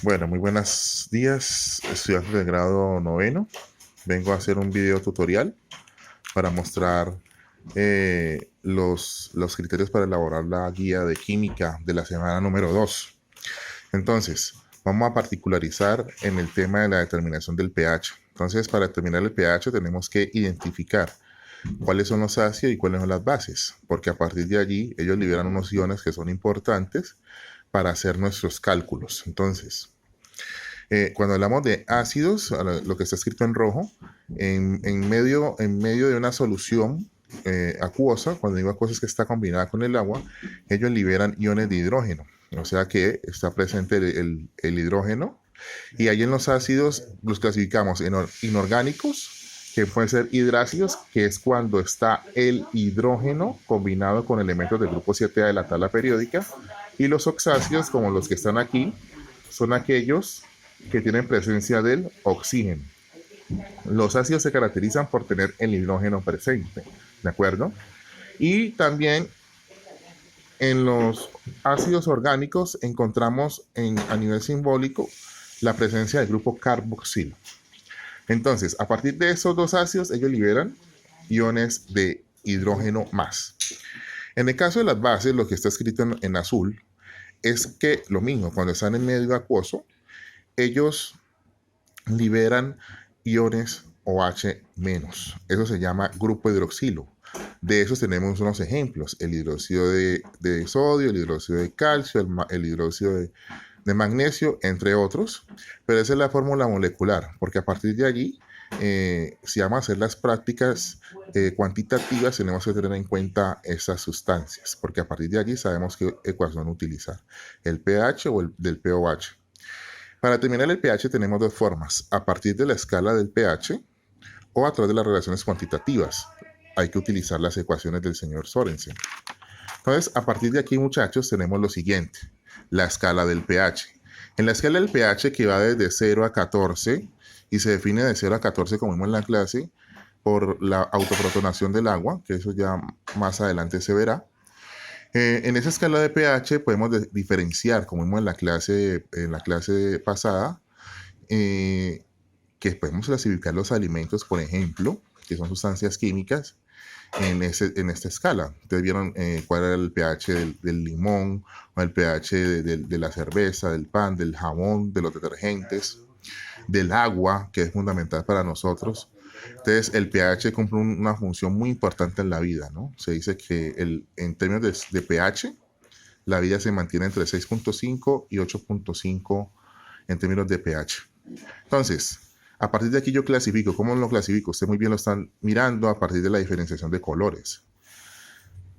Bueno, muy buenos días, estudiantes del grado noveno. Vengo a hacer un video tutorial para mostrar los criterios para elaborar la guía de química de la semana número 2. Entonces, vamos a particularizar en el tema de la determinación del pH. Entonces, para determinar el pH tenemos que identificar cuáles son los ácidos y cuáles son las bases, porque a partir de allí ellos liberan unos iones que son importantes para hacer nuestros cálculos. Entonces, cuando hablamos de ácidos, lo que está escrito en rojo, en medio de una solución acuosa, cuando digo acuosa es que está combinada con el agua, ellos liberan iones de hidrógeno. O sea que está presente el hidrógeno. Y ahí en los ácidos los clasificamos en inorgánicos, que pueden ser hidrácidos, que es cuando está el hidrógeno combinado con elementos del grupo 7A de la tabla periódica. Y los oxáceos, como los que están aquí, son aquellos que tienen presencia del oxígeno. Los ácidos se caracterizan por tener el hidrógeno presente, ¿de acuerdo? Y también en los ácidos orgánicos encontramos a nivel simbólico la presencia del grupo carboxilo. Entonces, a partir de esos dos ácidos, ellos liberan iones de hidrógeno más. En el caso de las bases, lo que está escrito en azul es que lo mismo, cuando están en medio acuoso, ellos liberan iones OH-. Eso se llama grupo hidroxilo. De esos tenemos unos ejemplos: el hidróxido de sodio, el hidróxido de calcio, el hidróxido de magnesio, entre otros. Pero esa es la fórmula molecular, porque a partir de allí, si vamos a hacer las prácticas cuantitativas, tenemos que tener en cuenta esas sustancias, porque a partir de allí sabemos qué ecuación utilizar, el pH o el del pOH. Para determinar el pH tenemos dos formas: a partir de la escala del pH o a través de las relaciones cuantitativas. Hay que utilizar las ecuaciones del señor Sorensen. Entonces, a partir de aquí, muchachos, tenemos lo siguiente: la escala del pH. En la escala del pH, que va desde 0 a 14 y se define de 0 a 14, como vimos en la clase, por la autoprotonación del agua, que eso ya más adelante se verá. En esa escala de pH podemos diferenciar, como vimos en la clase pasada, que podemos clasificar los alimentos, por ejemplo, que son sustancias químicas, en esta escala. Ustedes vieron cuál era el pH del limón, o el pH de la cerveza, del pan, del jabón, de los detergentes, del agua, que es fundamental para nosotros. Entonces, el pH cumple una función muy importante en la vida, ¿no? Se dice que en términos de pH, la vida se mantiene entre 6.5 y 8.5 en términos de pH. Entonces, a partir de aquí yo clasifico. ¿Cómo lo clasifico? Usted muy bien lo están mirando a partir de la diferenciación de colores.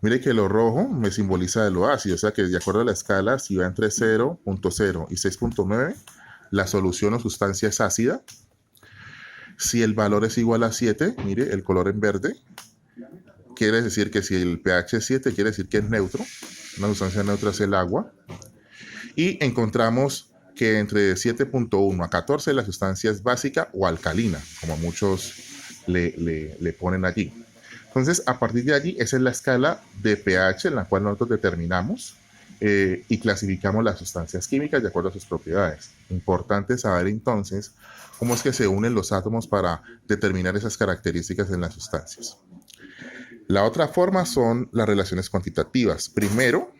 Mire que lo rojo me simboliza de lo ácido, o sea que de acuerdo a la escala, si va entre 0.0 y 6.9, la solución o sustancia es ácida. Si el valor es igual a 7, mire, el color en verde, quiere decir que si el pH es 7, quiere decir que es neutro. Una sustancia neutra es el agua. Y encontramos que entre 7.1 a 14 la sustancia es básica o alcalina, como muchos le ponen allí. Entonces, a partir de allí, esa es la escala de pH en la cual nosotros determinamos y clasificamos las sustancias químicas de acuerdo a sus propiedades. Importante saber entonces cómo es que se unen los átomos para determinar esas características en las sustancias. La otra forma son las relaciones cuantitativas. Primero,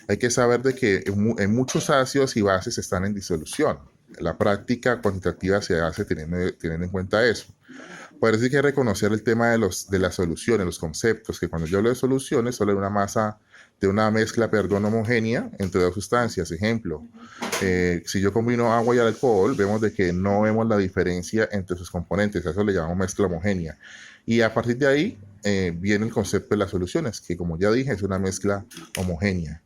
hay que saber de que en muchos ácidos y bases están en disolución. La práctica cuantitativa se hace teniendo en cuenta eso. Por eso hay que reconocer el tema de las soluciones, los conceptos, que cuando yo hablo de soluciones, solo de una mezcla, homogénea entre dos sustancias. Ejemplo, si yo combino agua y alcohol, vemos de que no vemos la diferencia entre sus componentes. A eso le llamamos mezcla homogénea. Y a partir de ahí viene el concepto de las soluciones, que como ya dije, es una mezcla homogénea.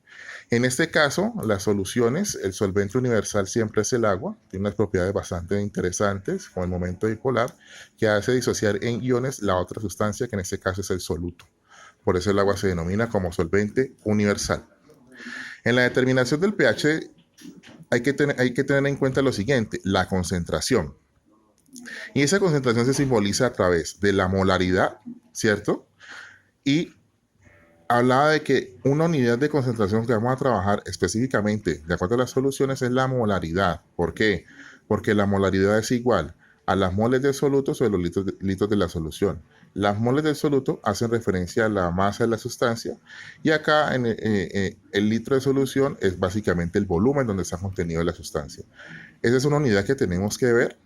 En este caso, las soluciones, el solvente universal siempre es el agua, tiene unas propiedades bastante interesantes, como el momento dipolar, que hace disociar en iones la otra sustancia, que en este caso es el soluto. Por eso el agua se denomina como solvente universal. En la determinación del pH hay que tener en cuenta lo siguiente: la concentración. Y esa concentración se simboliza a través de la molaridad, ¿cierto? Y hablaba de que una unidad de concentración que vamos a trabajar específicamente, de acuerdo a las soluciones, es la molaridad. ¿Por qué? Porque la molaridad es igual a las moles del soluto sobre los litros de la solución. Las moles del soluto hacen referencia a la masa de la sustancia y acá el litro de solución es básicamente el volumen donde está contenido la sustancia. Esa es una unidad que tenemos que ver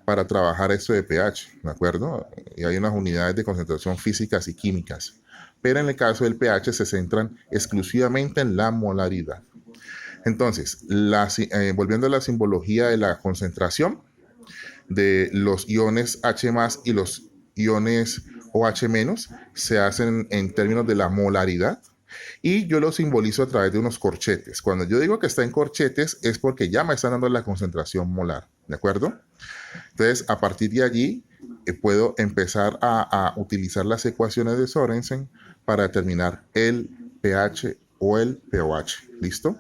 para trabajar esto de pH, ¿de acuerdo? Y hay unas unidades de concentración físicas y químicas, pero en el caso del pH se centran exclusivamente en la molaridad. Entonces, volviendo a la simbología de la concentración de los iones H y los iones OH- se hacen en términos de la molaridad y yo lo simbolizo a través de unos corchetes. Cuando yo digo que está en corchetes es porque ya me están dando la concentración molar, ¿de acuerdo? Entonces, a partir de allí, puedo empezar a utilizar las ecuaciones de Sorensen para determinar el pH o el pOH. ¿Listo?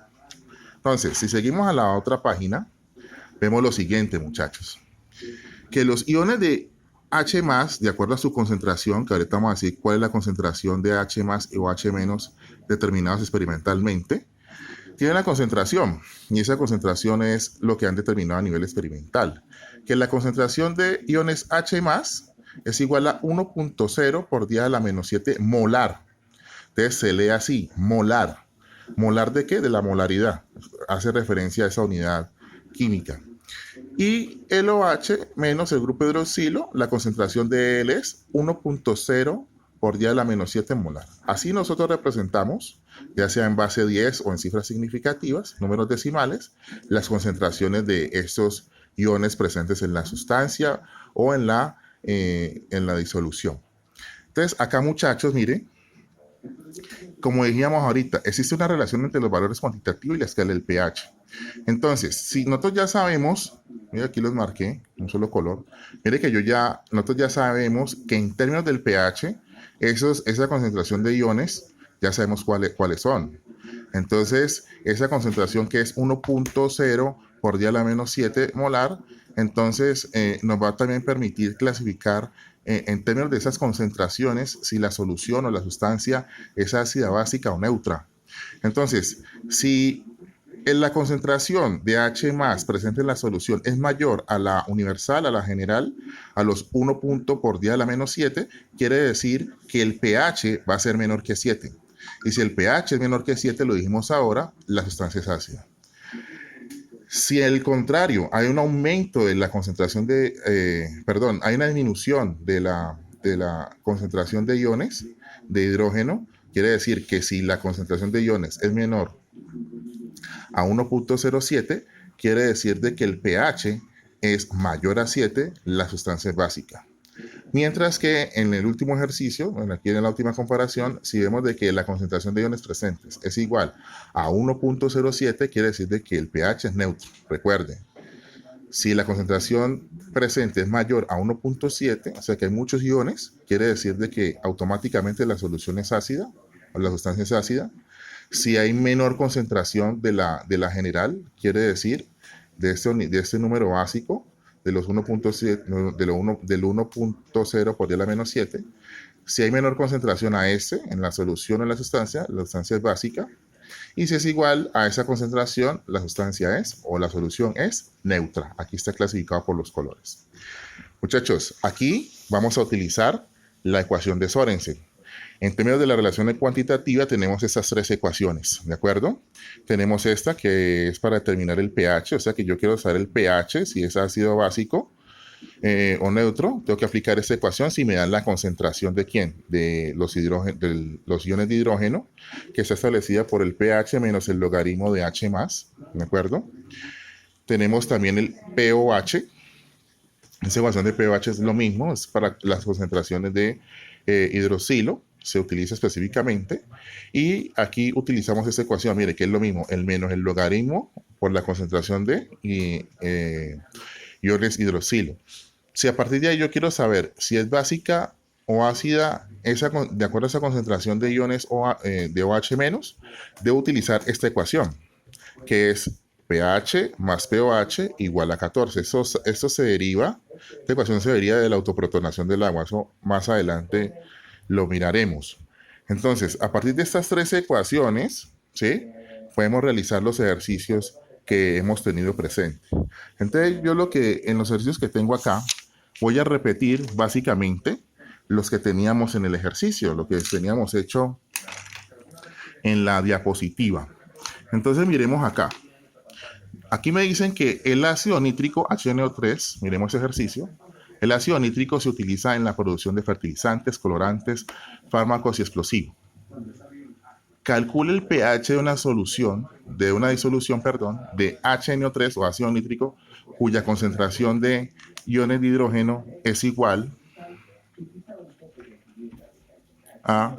Entonces, si seguimos a la otra página, vemos lo siguiente, muchachos. Que los iones de H+, de acuerdo a su concentración, que ahorita vamos a decir cuál es la concentración de H+, y OH- determinados experimentalmente, tiene una concentración y esa concentración es lo que han determinado a nivel experimental, que la concentración de iones H es igual a 1.0 por 10 a la menos 7 molar. Entonces se lee así, molar. ¿Molar de qué? De la molaridad. Hace referencia a esa unidad química. Y el OH menos el grupo hidroxilo, la concentración de él es 1.0 por 10 a la menos 7 molar. Así nosotros representamos, ya sea en base 10 o en cifras significativas, números decimales, las concentraciones de estos iones presentes en la sustancia o en la disolución. Entonces, acá muchachos, miren, como decíamos ahorita, existe una relación entre los valores cuantitativos y la escala del pH. Entonces, si nosotros ya sabemos, mira aquí los marqué, un solo color, mire que nosotros ya sabemos que en términos del pH, esa concentración de iones, ya sabemos cuáles son. Entonces, esa concentración que es 1.0 por 10 a la menos 7 molar, entonces nos va a también permitir clasificar en términos de esas concentraciones si la solución o la sustancia es ácida, básica o neutra. Entonces, si en la concentración de H presente en la solución es mayor a la universal, a la general, a los 1 punto por 10 a la menos 7, quiere decir que el pH va a ser menor que 7. Y si el pH es menor que 7, lo dijimos ahora, la sustancia es ácida. Si al contrario hay un aumento de la concentración hay una disminución de la concentración de iones de hidrógeno, quiere decir que si la concentración de iones es menor a 1.07, quiere decir de que el pH es mayor a 7, la sustancia es básica. Mientras que en el último ejercicio, aquí en la última comparación, si vemos de que la concentración de iones presentes es igual a 1.07, quiere decir de que el pH es neutro. Recuerden, si la concentración presente es mayor a 1.7, o sea que hay muchos iones, quiere decir de que automáticamente la solución es ácida, o la sustancia es ácida. Si hay menor concentración de la general, quiere decir de este número básico, de los 1.7, del 1.0 por 10 a la menos 7, si hay menor concentración a ese en la solución o en la sustancia es básica. Y si es igual a esa concentración, la sustancia es o la solución es neutra. Aquí está clasificado por los colores. Muchachos, aquí vamos a utilizar la ecuación de Sorensen. En términos de la relación cuantitativa tenemos estas tres ecuaciones, ¿de acuerdo? Tenemos esta que es para determinar el pH, o sea que yo quiero saber el pH, si es ácido básico o neutro, tengo que aplicar esta ecuación si me dan la concentración de ¿quién? De los iones de hidrógeno, que está establecida por el pH menos el logaritmo de H+, ¿de acuerdo? Tenemos también el pOH, esa ecuación de pOH es lo mismo, es para las concentraciones de hidroxilo, se utiliza específicamente, y aquí utilizamos esta ecuación, mire que es lo mismo, el menos el logaritmo por la concentración de iones hidroxilo. Si a partir de ahí yo quiero saber si es básica o ácida, de acuerdo a esa concentración de iones de OH-, debo utilizar esta ecuación, que es pH más pOH igual a 14. Esto se deriva, esta ecuación se deriva de la autoprotonación del agua. Eso más adelante lo miraremos. Entonces, a partir de estas tres ecuaciones, ¿sí? Podemos realizar los ejercicios que hemos tenido presente. Entonces, yo en los ejercicios que tengo acá, voy a repetir básicamente los que teníamos en el ejercicio, lo que teníamos hecho en la diapositiva. Entonces, miremos acá. Aquí me dicen que el ácido nítrico HNO3, miremos ese ejercicio, el ácido nítrico se utiliza en la producción de fertilizantes, colorantes, fármacos y explosivos. Calcule el pH de una disolución de HNO3 o ácido nítrico cuya concentración de iones de hidrógeno es igual a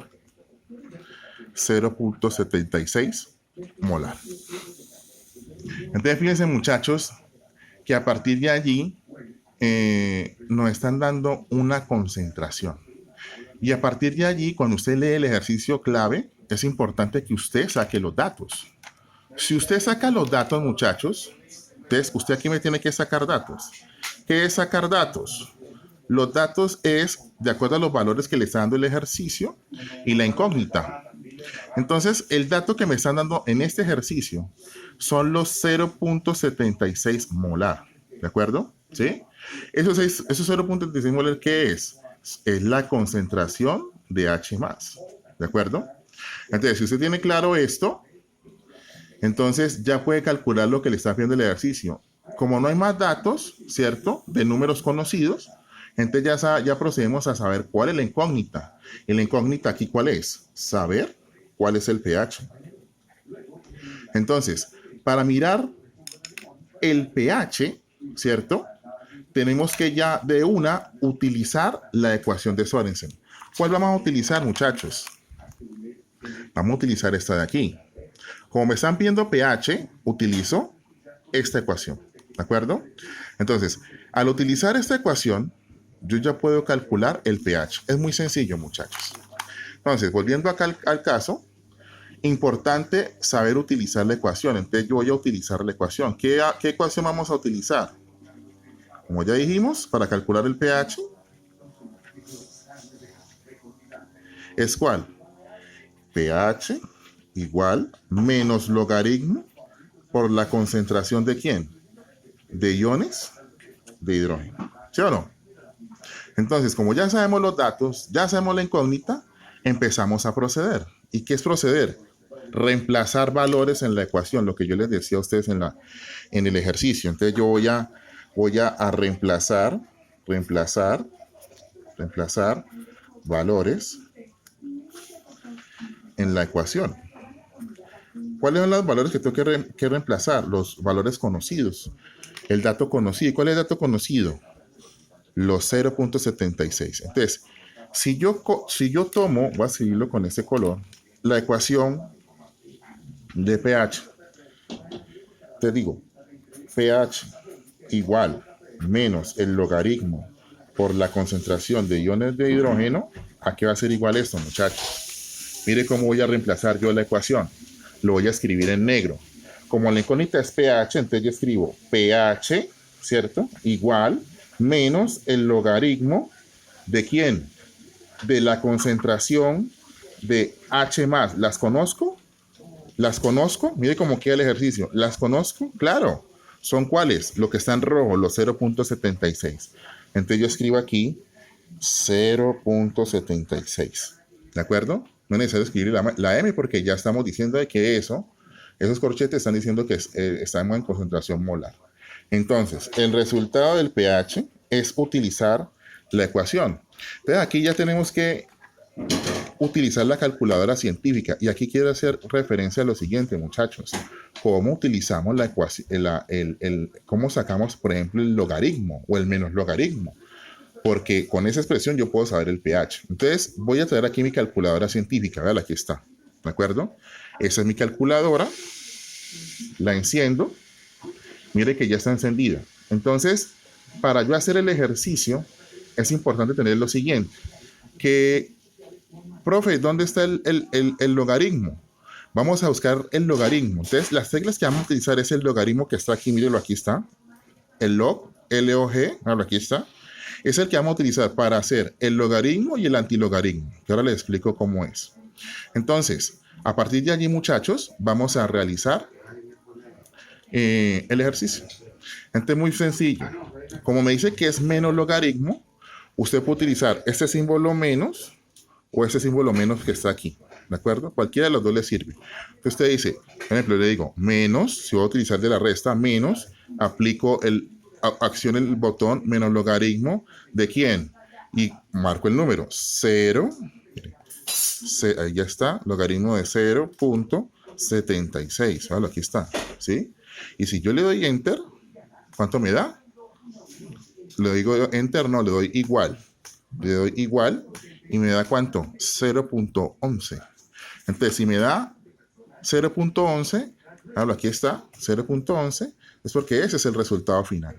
0.76 molar. Entonces, fíjense, muchachos, que a partir de allí nos están dando una concentración. Y a partir de allí, cuando usted lee el ejercicio clave, es importante que usted saque los datos. Si usted saca los datos, muchachos, entonces usted aquí me tiene que sacar datos. ¿Qué es sacar datos? Los datos es de acuerdo a los valores que le está dando el ejercicio y la incógnita. Entonces, el dato que me están dando en este ejercicio son los 0.76 molar. ¿De acuerdo? ¿Sí? Esos 0.76 molar, ¿qué es? Es la concentración de H+. ¿De acuerdo? Entonces, si usted tiene claro esto, entonces ya puede calcular lo que le está pidiendo el ejercicio. Como no hay más datos, ¿cierto? De números conocidos, entonces ya procedemos a saber cuál es la incógnita. Y la incógnita aquí, ¿cuál es? Saber cuál es el pH. Entonces, para mirar el pH, ¿cierto? Tenemos que ya de una utilizar la ecuación de Sorensen. ¿Cuál vamos a utilizar, muchachos? Vamos a utilizar esta de aquí. Como me están pidiendo pH, utilizo esta ecuación. ¿De acuerdo? Entonces, al utilizar esta ecuación, yo ya puedo calcular el pH. Es muy sencillo, muchachos. Entonces, volviendo acá al caso, importante saber utilizar la ecuación. Entonces, yo voy a utilizar la ecuación. ¿Qué ecuación vamos a utilizar? Como ya dijimos, para calcular el pH, ¿es cuál? pH igual menos logaritmo por la concentración de ¿quién? De iones de hidrógeno. ¿Sí o no? Entonces, como ya sabemos los datos, ya sabemos la incógnita, empezamos a proceder. ¿Y qué es proceder? Reemplazar valores en la ecuación, lo que yo les decía a ustedes en el ejercicio. Entonces, yo voy a reemplazar valores en la ecuación. ¿Cuáles son los valores que tengo que reemplazar? Los valores conocidos. El dato conocido. ¿Cuál es el dato conocido? Los 0.76. Entonces, si yo tomo, voy a escribirlo con este color, la ecuación de pH. Te digo, pH igual menos el logaritmo por la concentración de iones de hidrógeno. ¿A qué va a ser igual esto, muchachos? Mire cómo voy a reemplazar yo la ecuación. Lo voy a escribir en negro. Como la incógnita es pH, entonces yo escribo pH, ¿cierto? Igual menos el logaritmo ¿de quién? De la concentración de H+. ¿Las conozco? ¿Las conozco? Mire cómo queda el ejercicio. ¿Las conozco? Claro. ¿Son cuáles? Lo que está en rojo, los 0.76. Entonces yo escribo aquí 0.76. ¿De acuerdo? No es necesario escribir la M porque ya estamos diciendo de que esos corchetes están diciendo que estamos en concentración molar. Entonces, el resultado del pH es utilizar la ecuación. Entonces, aquí ya tenemos que utilizar la calculadora científica. Y aquí quiero hacer referencia a lo siguiente, muchachos. ¿Cómo utilizamos la ecuación? ¿Cómo sacamos, por ejemplo, el logaritmo o el menos logaritmo? Porque con esa expresión yo puedo saber el pH. Entonces, voy a traer aquí mi calculadora científica. Vean, aquí está. ¿De acuerdo? Esa es mi calculadora. La enciendo. Mire que ya está encendida. Entonces, para yo hacer el ejercicio, es importante tener lo siguiente. Profe, ¿dónde está el logaritmo? Vamos a buscar el logaritmo. Entonces, las teclas que vamos a utilizar es el logaritmo que está aquí. Mírelo, aquí está. El log, L-O-G. Ahora aquí está. Es el que vamos a utilizar para hacer el logaritmo y el antilogaritmo. Que ahora les explico cómo es. Entonces, a partir de allí, muchachos, vamos a realizar el ejercicio. Entonces, muy sencillo. Como me dice que es menos logaritmo, usted puede utilizar este símbolo menos o este símbolo menos que está aquí. ¿De acuerdo? Cualquiera de los dos le sirve. Entonces usted dice, por ejemplo, le digo menos, si voy a utilizar de la resta, menos, aplico acciono el botón menos logaritmo de quién. Y marco el número 0. Ahí ya está, logaritmo de 0.76. ¿Vale? Aquí está. ¿Sí? Y si yo le doy enter, ¿cuánto me da? Le digo enter, no, le doy igual. Le doy igual y me da ¿cuánto? 0.11. Entonces, si me da 0.11, aquí está, 0.11, es porque ese es el resultado final.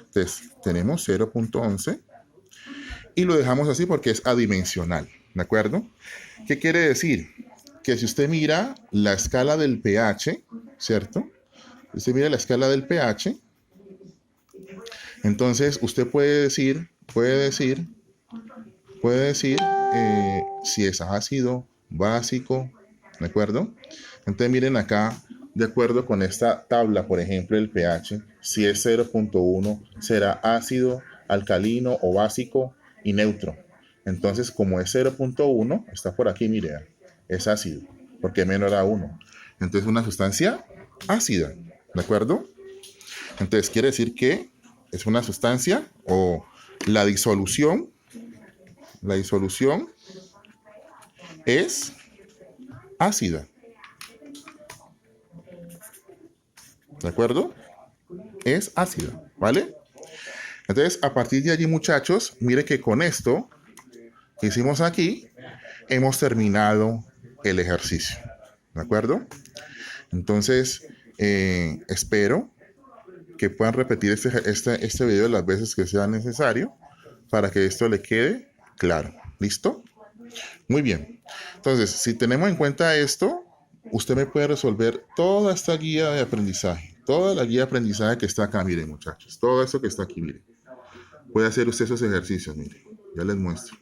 Entonces, tenemos 0.11 y lo dejamos así porque es adimensional, ¿de acuerdo? ¿Qué quiere decir? Que si usted mira la escala del pH, ¿cierto? Si usted mira la escala del pH, entonces usted puede decir si es ácido, básico, ¿de acuerdo? Entonces miren acá, de acuerdo con esta tabla, por ejemplo, el pH, si es 0.1, será ácido, alcalino o básico y neutro. Entonces, como es 0.1, está por aquí, mire, es ácido, porque menor a 1. Entonces, una sustancia ácida, ¿de acuerdo? Entonces, quiere decir que es una sustancia o la disolución es ácida. ¿De acuerdo? Es ácida, ¿vale? Entonces, a partir de allí, muchachos, mire que con esto que hicimos aquí, hemos terminado el ejercicio. ¿De acuerdo? Entonces, espero que puedan repetir este video las veces que sea necesario para que esto le quede claro. ¿Listo? Muy bien. Entonces, si tenemos en cuenta esto, usted me puede resolver toda esta guía de aprendizaje. Toda la guía de aprendizaje que está acá, miren, muchachos. Todo eso que está aquí, miren. Puede hacer usted esos ejercicios, miren. Ya les muestro.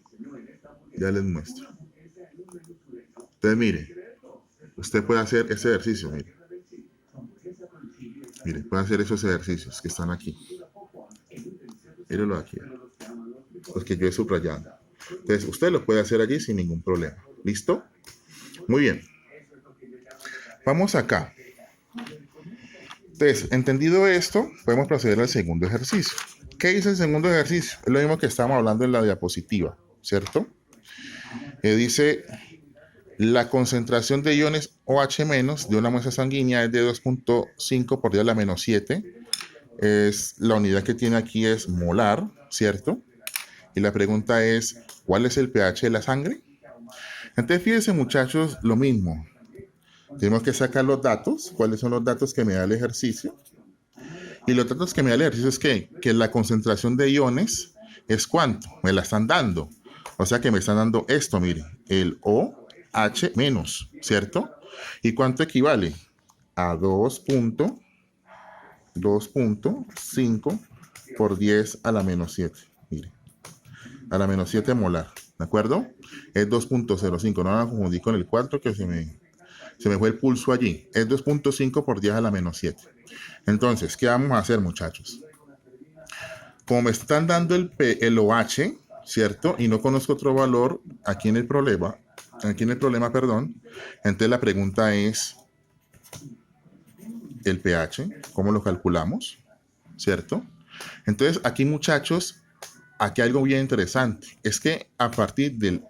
Entonces, mire. Usted puede hacer ese ejercicio, mire. Mire, puede hacer esos ejercicios que están aquí. Míralo aquí. Los que yo he subrayado. Entonces, usted lo puede hacer allí sin ningún problema. ¿Listo? Muy bien. Vamos acá. Entonces, entendido esto, podemos proceder al segundo ejercicio. ¿Qué dice el segundo ejercicio? Es lo mismo que estábamos hablando en la diapositiva, ¿cierto? Dice, la concentración de iones OH- de una muestra sanguínea es de 2.5 por 10 a la menos 7. La unidad que tiene aquí es molar, ¿cierto? Y la pregunta es, ¿cuál es el pH de la sangre? Entonces, fíjense, muchachos, lo mismo. Tenemos que sacar los datos. ¿Cuáles son los datos que me da el ejercicio? Y los datos que me da el ejercicio es que la concentración de iones es ¿cuánto? Me la están dando. O sea que me están dando esto, miren, el OH-, ¿cierto? ¿Y cuánto equivale? A 2.5 por 10 a la menos 7. Miren, a la menos 7 molar, ¿de acuerdo? Es 2.05, no me confundí con el 4 que se me fue el pulso allí. Es 2.5 por 10 a la menos 7. Entonces, ¿qué vamos a hacer, muchachos? Como me están dando el OH, ¿cierto? Y no conozco otro valor aquí en el problema, entonces la pregunta es el pH, ¿cómo lo calculamos? ¿Cierto? Entonces, aquí, muchachos, aquí hay algo bien interesante. Es que a partir de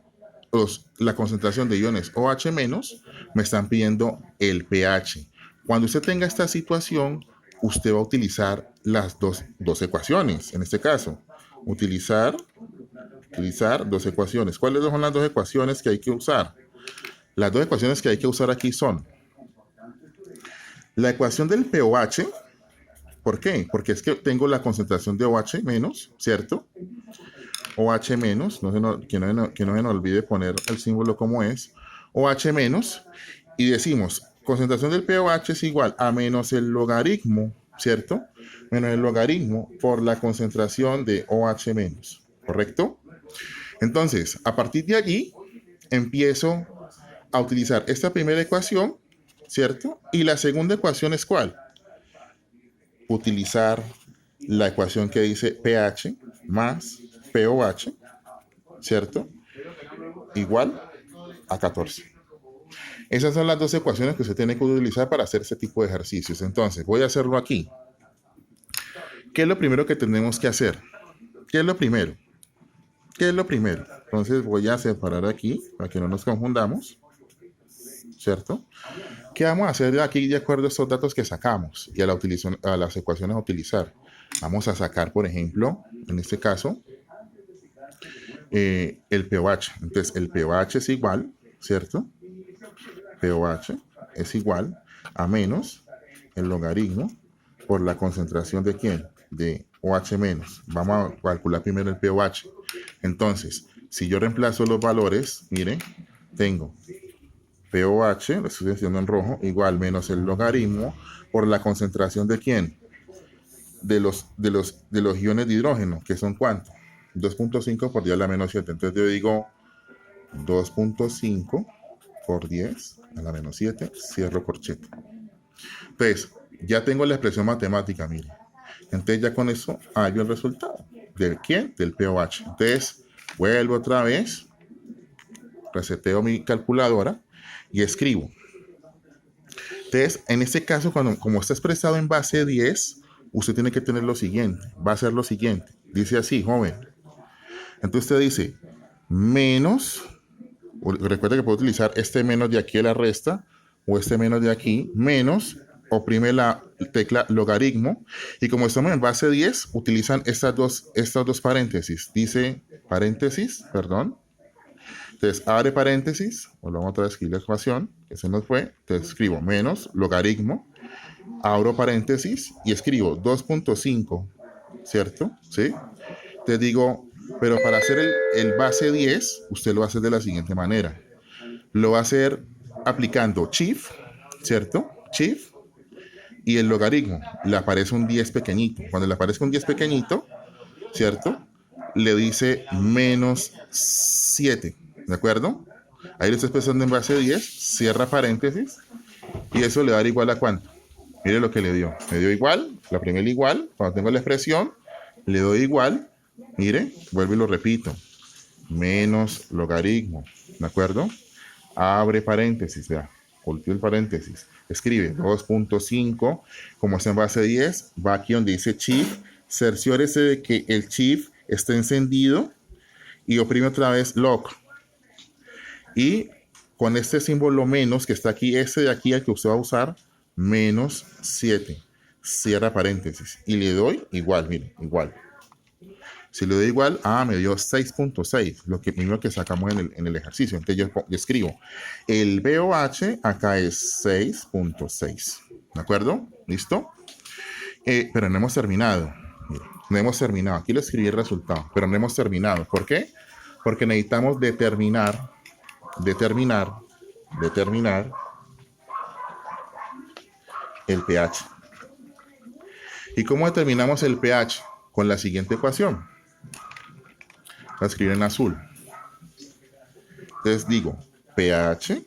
la concentración de iones OH-, me están pidiendo el pH. Cuando usted tenga esta situación, usted va a utilizar las dos ecuaciones. En este caso, utilizar dos ecuaciones. ¿Cuáles son las dos ecuaciones que hay que usar? Las dos ecuaciones que hay que usar aquí son la ecuación del pOH. ¿Por qué? Porque es que tengo la concentración de OH-, ¿cierto? OH-, que no se nos olvide poner el símbolo como es, OH-, y decimos, concentración del pOH es igual a menos el logaritmo, ¿cierto? Menos el logaritmo por la concentración de OH-, ¿correcto? Entonces, a partir de allí, empiezo a utilizar esta primera ecuación, ¿cierto? Y la segunda ecuación es ¿cuál? Utilizar la ecuación que dice pH más pOH, ¿cierto? Igual a 14. Esas son las dos ecuaciones que usted tiene que utilizar para hacer este tipo de ejercicios. Entonces, voy a hacerlo aquí. ¿Qué es lo primero que tenemos que hacer? ¿Qué es lo primero? ¿Qué es lo primero? Entonces voy a separar aquí para que no nos confundamos, ¿cierto? ¿Qué vamos a hacer aquí de acuerdo a estos datos que sacamos y a las ecuaciones a utilizar? Vamos a sacar, por ejemplo, en este caso, el pOH. Entonces, el pOH es igual, ¿cierto? pOH es igual a menos el logaritmo por la concentración de ¿quién? De OH menos. Vamos a calcular primero el pOH. Entonces, si yo reemplazo los valores, miren, tengo pOH, lo estoy haciendo en rojo, igual menos el logaritmo por la concentración de ¿quién? De los iones de hidrógeno, que son ¿cuánto? 2.5 por 10 a la menos 7. Entonces yo digo 2.5 por 10 a la menos 7, cierro corchete. Entonces, ya tengo la expresión matemática, mire. Entonces ya con eso hallo el resultado. ¿De quién? Del pOH. Entonces, vuelvo otra vez, reseteo mi calculadora y escribo. Entonces, en este caso, como está expresado en base 10, usted tiene que tener lo siguiente. Va a ser lo siguiente. Dice así, joven. Entonces usted dice, menos, recuerda que puede utilizar este menos de aquí a la resta, o este menos de aquí, menos, oprime la tecla logaritmo, y como estamos en base 10, utilizan estas dos paréntesis. Dice, paréntesis, perdón. Entonces, abre paréntesis, volvemos otra vez aquí la ecuación, que se nos fue, entonces escribo menos, logaritmo, abro paréntesis, y escribo 2.5, ¿cierto? ¿Sí? Te digo, pero para hacer el base 10, usted lo va a hacer de la siguiente manera. Lo va a hacer aplicando Shift, ¿cierto? Shift y el logaritmo. Le aparece un 10 pequeñito. Cuando le aparezca un 10 pequeñito, ¿cierto? Le dice menos 7, ¿de acuerdo? Ahí lo está expresando en base 10, cierra paréntesis y eso le va a dar igual a ¿cuánto? Mire lo que le dio. Me dio igual, la primera igual, cuando tengo la expresión, le doy igual. Mire, vuelvo y lo repito. Menos logaritmo, ¿de acuerdo? Abre paréntesis, vea. Volteo el paréntesis. Escribe 2.5, como está en base 10, va aquí donde dice Shift. Cerciórese de que el Shift esté encendido y oprime otra vez Lock. Y con este símbolo menos que está aquí, este de aquí, el que usted va a usar, menos 7. Cierra paréntesis. Y le doy igual, mire, igual. Si le doy igual, me dio 6.6, lo mismo que sacamos en el ejercicio. Entonces yo escribo, el pOH acá es 6.6. ¿De acuerdo? ¿Listo? Pero no hemos terminado. Mira, no hemos terminado. Aquí lo escribí el resultado, pero no hemos terminado. ¿Por qué? Porque necesitamos determinar el pH. ¿Y cómo determinamos el pH? Con la siguiente ecuación. La escribo en azul. Entonces digo pH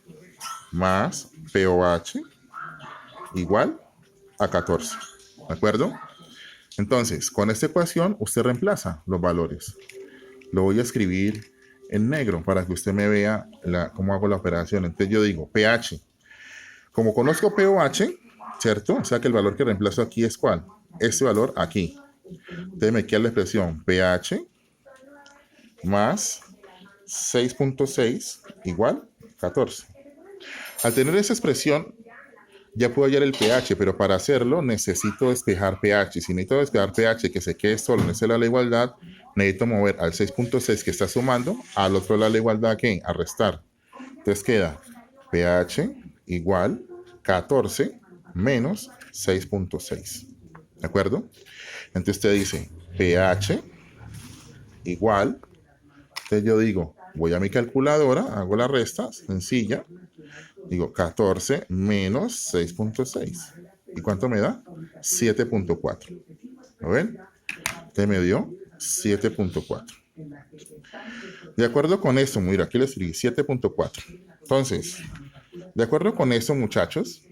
más pOH igual a 14. ¿De acuerdo? Entonces, con esta ecuación usted reemplaza los valores. Lo voy a escribir en negro para que usted me vea cómo hago la operación. Entonces yo digo pH. Como conozco pOH, ¿cierto? O sea que el valor que reemplazo aquí es ¿cuál? Este valor aquí. Entonces me queda la expresión pH más 6.6 igual 14. Al tener esa expresión, ya puedo hallar el pH, pero para hacerlo necesito despejar pH. Si necesito despejar pH que se quede solo en ese lado de la igualdad, necesito mover al 6.6 que está sumando al otro lado de la igualdad, ¿qué? A restar. Entonces queda pH igual 14 menos 6.6. ¿De acuerdo? Entonces usted dice pH igual. Entonces yo digo, voy a mi calculadora, hago la resta, sencilla. Digo 14 menos 6.6. ¿Y cuánto me da? 7.4. ¿Lo ven? Entonces me dio 7.4. De acuerdo con esto, mira, aquí les escribí 7.4. Entonces, de acuerdo con esto, muchachos,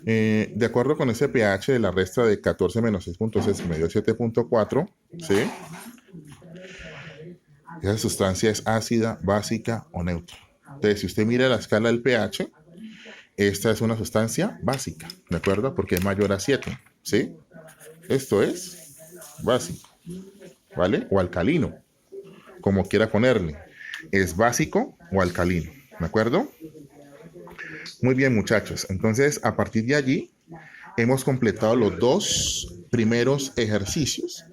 de acuerdo con ese pH de la restra de 14 menos 6.6 que me dio 7.4, ¿sí? Esa sustancia es ácida, básica o neutra. Entonces, si usted mira la escala del pH, esta es una sustancia básica, ¿de acuerdo? Porque es mayor a 7, ¿sí? Esto es básico, ¿vale? O alcalino, como quiera ponerle. Es básico o alcalino, ¿de acuerdo? Muy bien, muchachos. Entonces, a partir de allí, hemos completado los dos primeros ejercicios.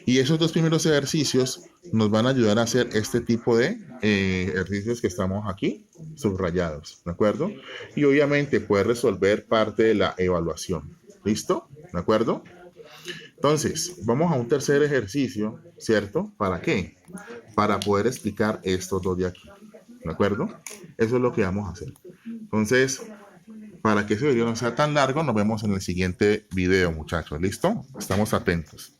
Y esos dos primeros ejercicios nos van a ayudar a hacer este tipo de ejercicios que estamos aquí subrayados, ¿de acuerdo? Y obviamente puede resolver parte de la evaluación. ¿Listo? ¿De acuerdo? Entonces, vamos a un tercer ejercicio, ¿cierto? ¿Para qué? Para poder explicar estos dos de aquí, ¿de acuerdo? Eso es lo que vamos a hacer. Entonces, para que ese video no sea tan largo, nos vemos en el siguiente video, muchachos. ¿Listo? Estamos atentos.